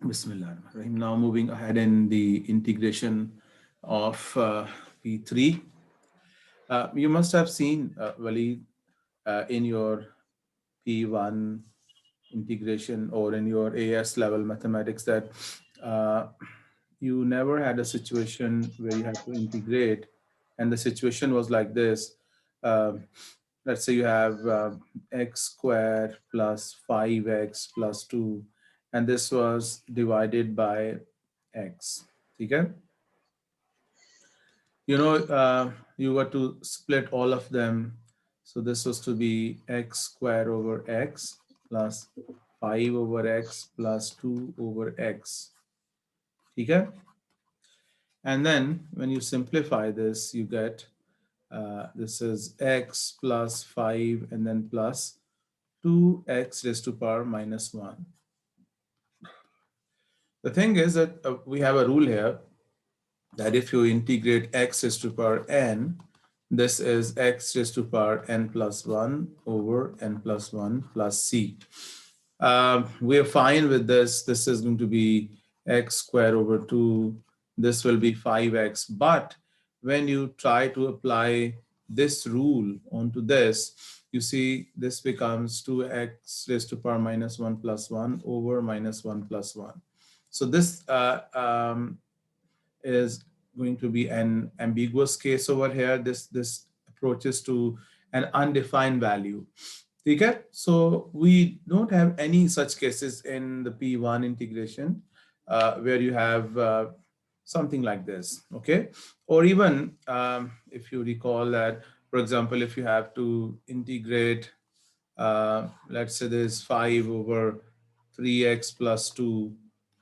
Bismillahirrahmanirrahim. Now moving ahead in the integration of P3. You must have seen, Waleed, in your P1 integration or in your AS level mathematics that uh, you never had a situation where you have to integrate, and the situation was like this. Um let's say you have x squared plus 5x plus 2, and this was divided by x. Okay? You were to split all of them. So this was to be x squared over x plus 5 over x plus 2 over x. Okay? And then when you simplify this, you get this is x plus 5 and then plus 2x raised to power minus 1. The thing is that we have a rule here that if you integrate x raised to power n, this is x raised to power n plus 1 over n plus 1 plus c. We're fine with this. This is going to be x squared over 2. This will be 5x. But when you try to apply this rule onto this, you see this becomes 2x raised to power minus 1 plus 1 over minus 1 plus 1. So this is going to be an ambiguous case over here. This approaches to an undefined value. Okay, so we don't have any such cases in the P1 integration where you have something like this. Okay, or even if you recall that, for example, if you have to integrate, let's say there's 5 over 3x plus 2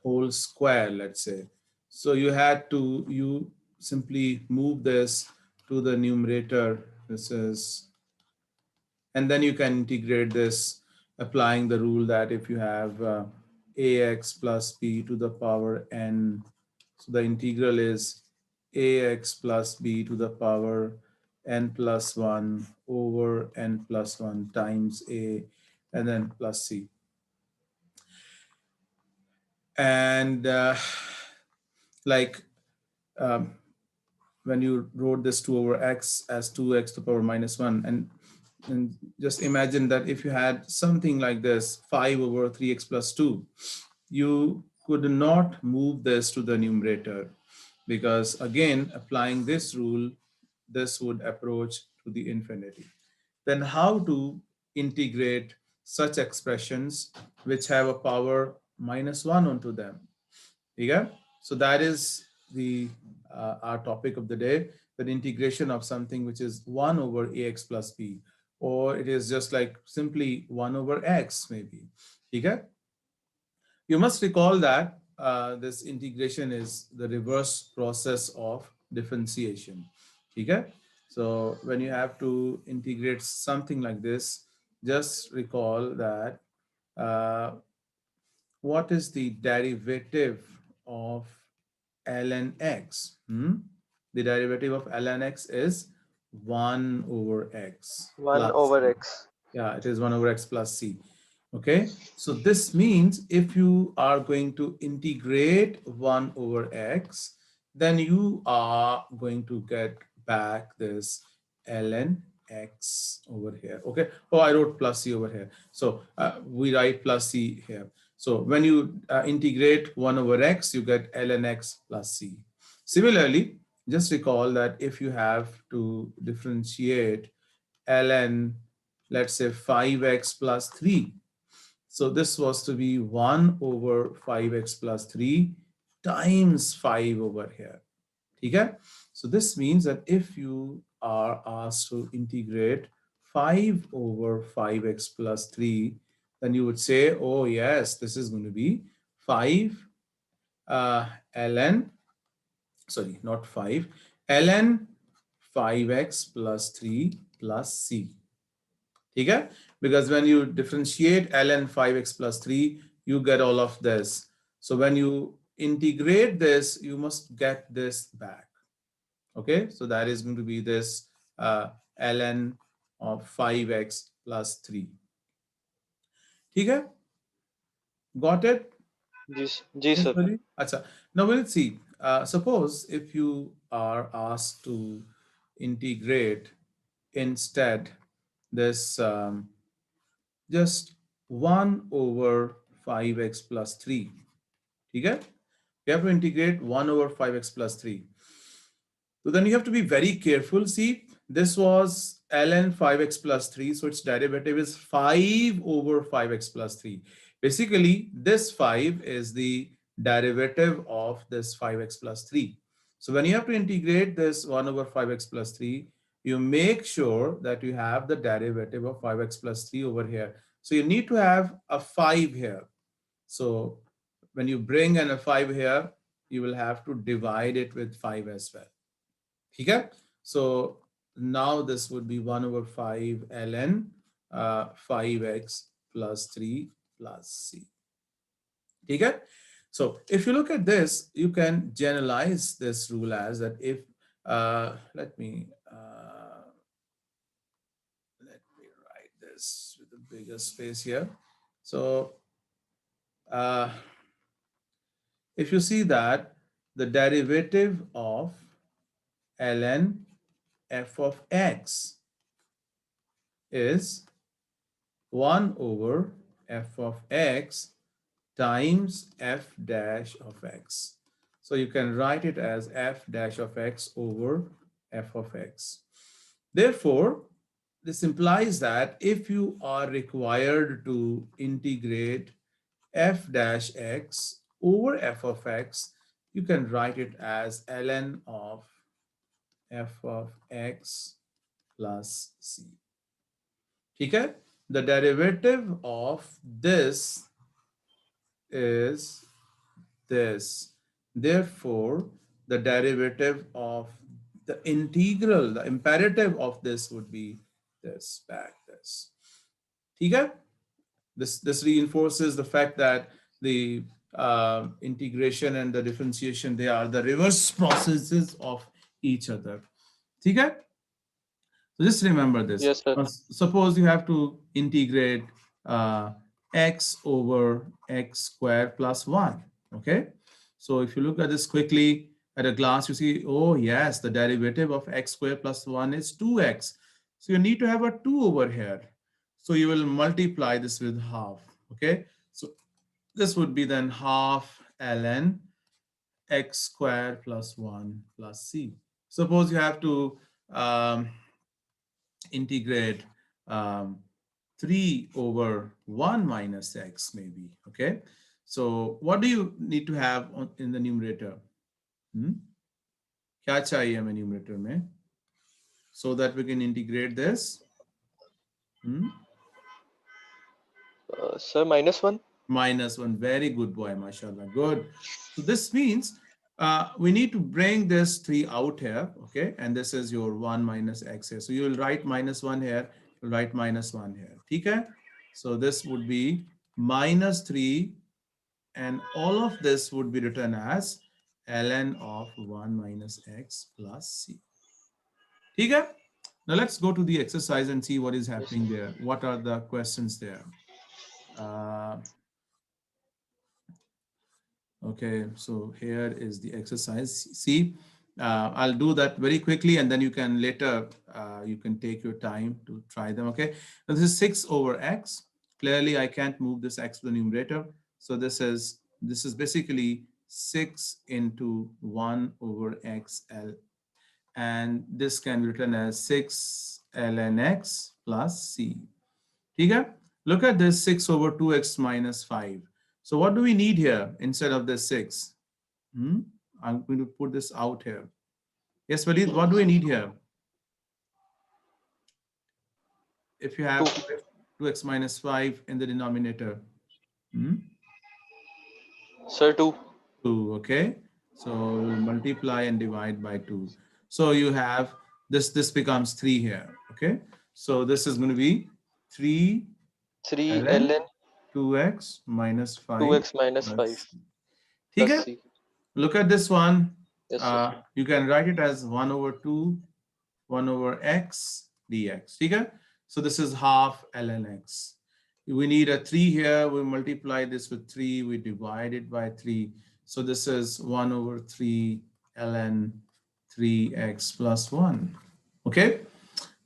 whole square, let's say. So you simply move this to the numerator. This is, and then you can integrate this applying the rule that if you have ax plus b to the power n, so the integral is ax plus b to the power n plus 1 over n plus 1 times a, and then plus c. And like um, when you wrote this 2 over x as 2x to the power minus 1, and just imagine that if you had something like this 5 over 3x plus 2, you could not move this to the numerator, because again applying this rule, this would approach to the infinity. Then how to integrate such expressions which have a power minus 1 onto them? Yeah, so that is the our topic of the day, that integration of something which is 1 over ax plus b, or it is just like simply 1 over x maybe. Okay, you must recall that this integration is the reverse process of differentiation. Okay, so when you have to integrate something like this, just recall that uh, what is the derivative of ln x? The derivative of ln x is 1 over x 1 plus over c. x. Yeah, it is 1 over x plus c. Okay, so this means if you are going to integrate 1 over x, then you are going to get back this ln x over here. Okay, oh, I wrote plus c over here. So we write plus c here. So when you integrate 1 over x, you get ln x plus c. Similarly, just recall that if you have to differentiate ln, let's say 5x plus 3, so this was to be 1 over 5x plus 3 times 5 over here. Okay? So this means that if you are asked to integrate 5 over 5x plus 3, then you would say, oh yes, this is going to be 5 ln, sorry, not 5, ln 5x plus 3 plus c. Okay? Because when you differentiate ln 5x plus 3, you get all of this. So when you integrate this, you must get this back. Okay, so that is going to be this ln of 5x plus 3. Okay, got it? जी Yes, sir. buddy. Acha. Now we'll see. Suppose if you are asked to integrate instead this just 1 over 5x plus 3. Okay? You have to integrate 1 over 5x plus 3. So then you have to be very careful. See, this was ln 5x plus 3. So its derivative is 5 over 5x plus 3. Basically, this 5 is the derivative of this 5x plus 3. So when you have to integrate this 1 over 5x plus 3, you make sure that you have the derivative of 5x plus 3 over here. So you need to have a 5 here. So when you bring in a 5 here, you will have to divide it with 5 as well. Okay? So now this would be 1 over 5 ln 5x plus 3 plus c. Okay? So if you look at this, you can generalize this rule as that if, let me write this with a bigger space here. So uh, if you see that the derivative of ln f of x is 1 over f of x times f dash of x. So you can write it as f dash of x over f of x. Therefore, this implies that if you are required to integrate f dash x over f of x, you can write it as ln of f of x plus c. Okay? The derivative of this is this. Therefore, the derivative of the integral, the imperative of this would be this back this. Okay? This reinforces the fact that the integration and the differentiation, they are the reverse processes of each other. Okay? So just remember this. Yes sir. Suppose you have to integrate uh, x over x squared plus 1. Okay. So if you look at this quickly at a glance, you see, oh, yes, the derivative of x squared plus 1 is 2x. So you need to have a 2 over here. So you will multiply this with half. Okay. So this would be then half ln x squared plus 1 plus c. Suppose you have to um, integrate 3 over 1 minus x maybe. Okay. So what do you need to have in the numerator? Hmm? क्या चाहिए हमें numerator में? So that we can integrate this. Hmm? Sir, -1. Minus 1. Very good boy, mashallah. Good. So this means we need to bring this 3 out here, okay? And this is your 1 minus x here. So you will write minus 1 here, you'll write minus 1 here. Okay? So this would be minus 3, and all of this would be written as ln of 1 minus x plus c. Okay? Now let's go to the exercise and see what is Yes. happening there. What are the questions there? Uh, Okay, so here is the exercise. See, I'll do that very quickly, and then you can later, you can take your time to try them, okay? Now this is 6 over x. Clearly, I can't move this x to the numerator. So this is basically 6 into 1 over xl. And this can be written as 6 ln x plus c. Okay? Look at this 6 over 2x minus 5. So what do we need here instead of this 6? Hmm? I'm going to put this out here. Yes, Walid, what do we need here? If you 2. have 2x minus 5 in the denominator. Hmm? Sir, 2. 2, okay? So we'll multiply and divide by 2. So you have this becomes 3 here, okay? So this is going to be 3 3 ln ln 2x minus 5 2x minus plus 5 c. plus Okay? c. Look at this one. Yes sir. You can write it as 1 over 2, 1 over x dx. Okay? So this is half ln x. We need a 3 here. We multiply this with 3. We divide it by 3. So this is 1 over 3 ln 3x plus 1. Okay.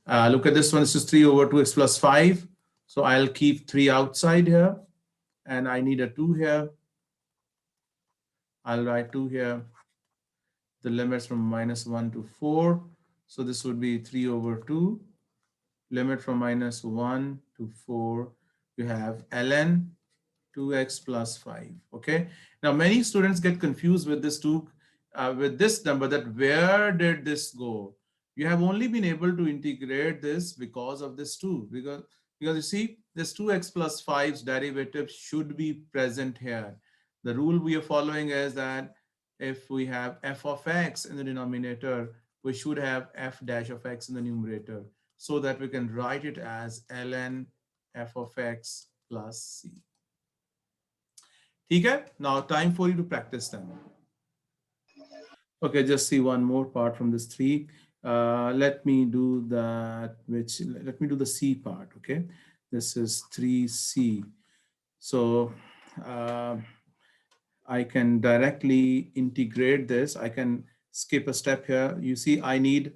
Look at this one. This is 3 over 2x plus 5. So I'll keep 3 outside here. And I need a 2 here. I'll write 2 here. The limits from minus 1 to 4. So this would be 3 over 2. Limit from minus 1 to 4. You have ln 2x plus 5. Okay. Now many students get confused with this with this number, that where did this go? You have only been able to integrate this because of this 2, because you see this 2x plus 5's derivative should be present here. The rule we are following is that if we have f of x in the denominator, we should have f dash of x in the numerator, so that we can write it as ln f of x plus c. Okay, now time for you to practice them. Okay, just see one more part from this 3. Let me do let me do the C part. Okay, this is 3C. So I can directly integrate this. I can skip a step here. You see, I need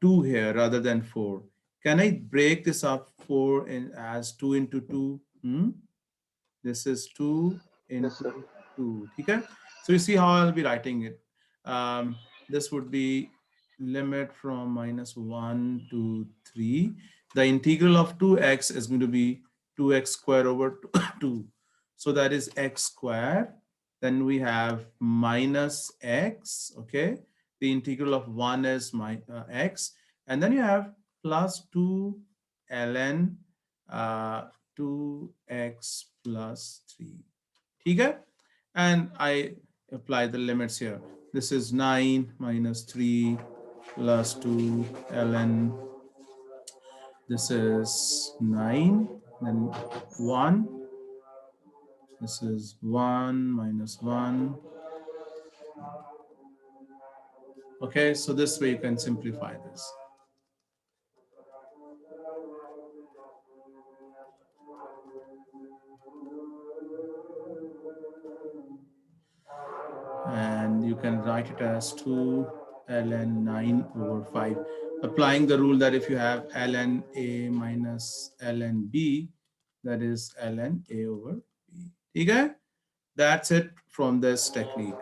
2 here rather than 4. Can I break this up 4 as 2 into 2? This is 2 Yes, sir. into 2. Okay? So you see how I'll be writing it. This would be limit from minus 1 to 3. The integral of 2x is going to be 2x squared over 2. So that is x squared. Then we have minus x. Okay? The integral of 1 is x. And then you have plus 2 ln 2x plus 3. Okay? And I apply the limits here. This is 9 minus 3 plus 2 ln. This is 9, then 1. This is 1 minus 1. Okay, so this way you can simplify this. And you can write it as 2 ln 9 over 5, applying the rule that if you have ln a minus ln b, that is ln a over b. Okay, that's it from this technique.